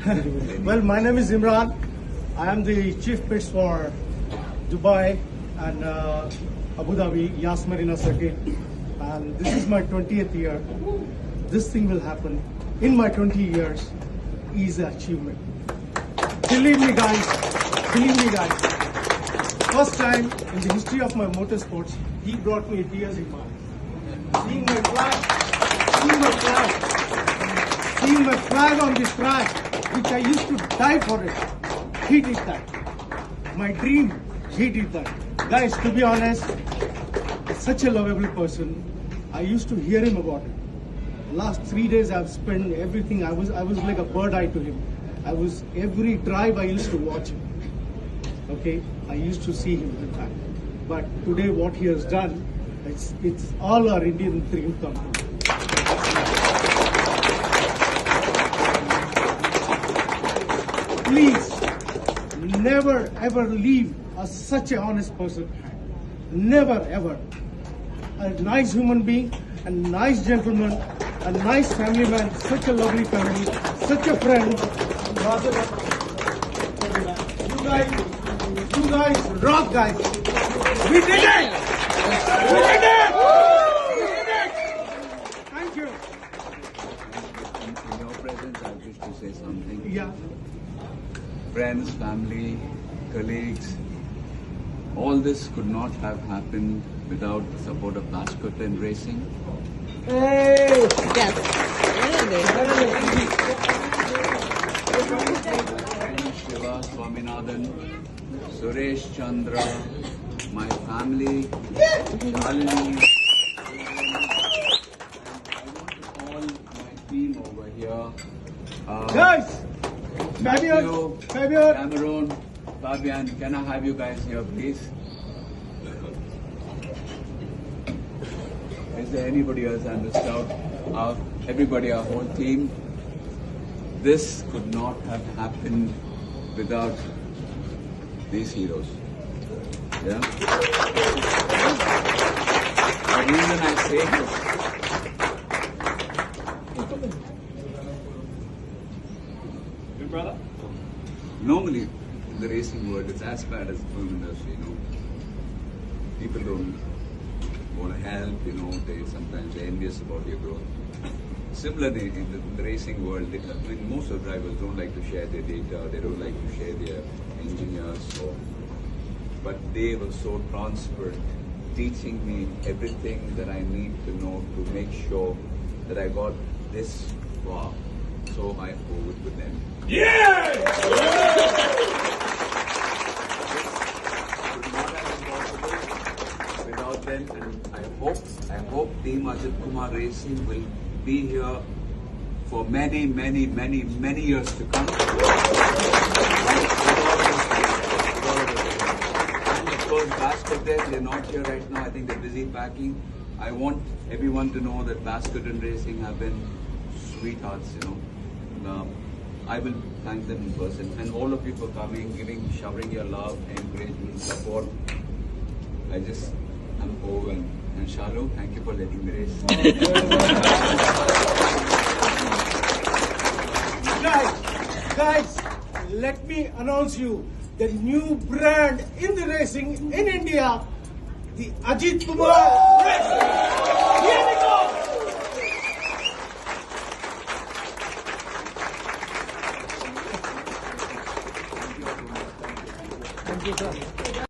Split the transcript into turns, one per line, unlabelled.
Well, my name is Imran. I am the chief pitch for Dubai and Abu Dhabi, Yas Marina Circuit. And this is my 20th year. This thing will happen in my 20 years is an achievement. Believe me guys, first time in the history of my motorsports, he brought me tears in my eyes. Seeing my flag on this track, which I used to die for it. He did that. My dream, he did that. Guys, to be honest, such a lovable person. I used to hear him about it. Last 3 days I've spent everything. I was like a bird eye to him. Every drive I used to watch him. Okay, I used to see him in time. But today what he has done, it's all our Indian dream come true. Please, never ever leave such an honest person behind. Never ever. A nice human being, a nice gentleman, a nice family man, such a lovely family, such a friend. You guys rock, guys. We did it! We did it! Thank you.
In your presence, I wish to say something.
Yeah.
Friends, family, colleagues, all this could not have happened without the support of Actor Racing.
Hey!
Yes.
Shiva, Swaminathan, Suresh Chandra, my family, Shalini, all my team over here.
Guys!
Matthew,
Fabio!
Cameron, Fabian, can I have you guys here, please? Is there anybody else I missed out? Everybody, our whole team. This could not have happened without these heroes. Yeah? The reason I say this,
Good brother?
normally in the racing world, it's as bad as the film industry, you know. People don't want to help, you know, they sometimes are envious about your growth. Similarly, in the racing world, most of the drivers don't like to share their data, they don't like to share their engineers, but they were so transparent, teaching me everything that I need to know to make sure that I got this far. So I owe it to them.
Yeah!
Without them, and I hope Team Ajit Kumar Racing will be here for many years to come. And of course, Basket they're not here right now. I think they're busy packing. I want everyone to know that Basket and Racing have been sweethearts, you know. I will thank them in person, and all of you for coming, showering your love, encouragement, support. I'm overwhelmed. And Shalu, thank you for letting me race.
Guys, let me announce you the new brand in the racing in India, the Ajit Kumar Racing. Here we go! Thank you, sir.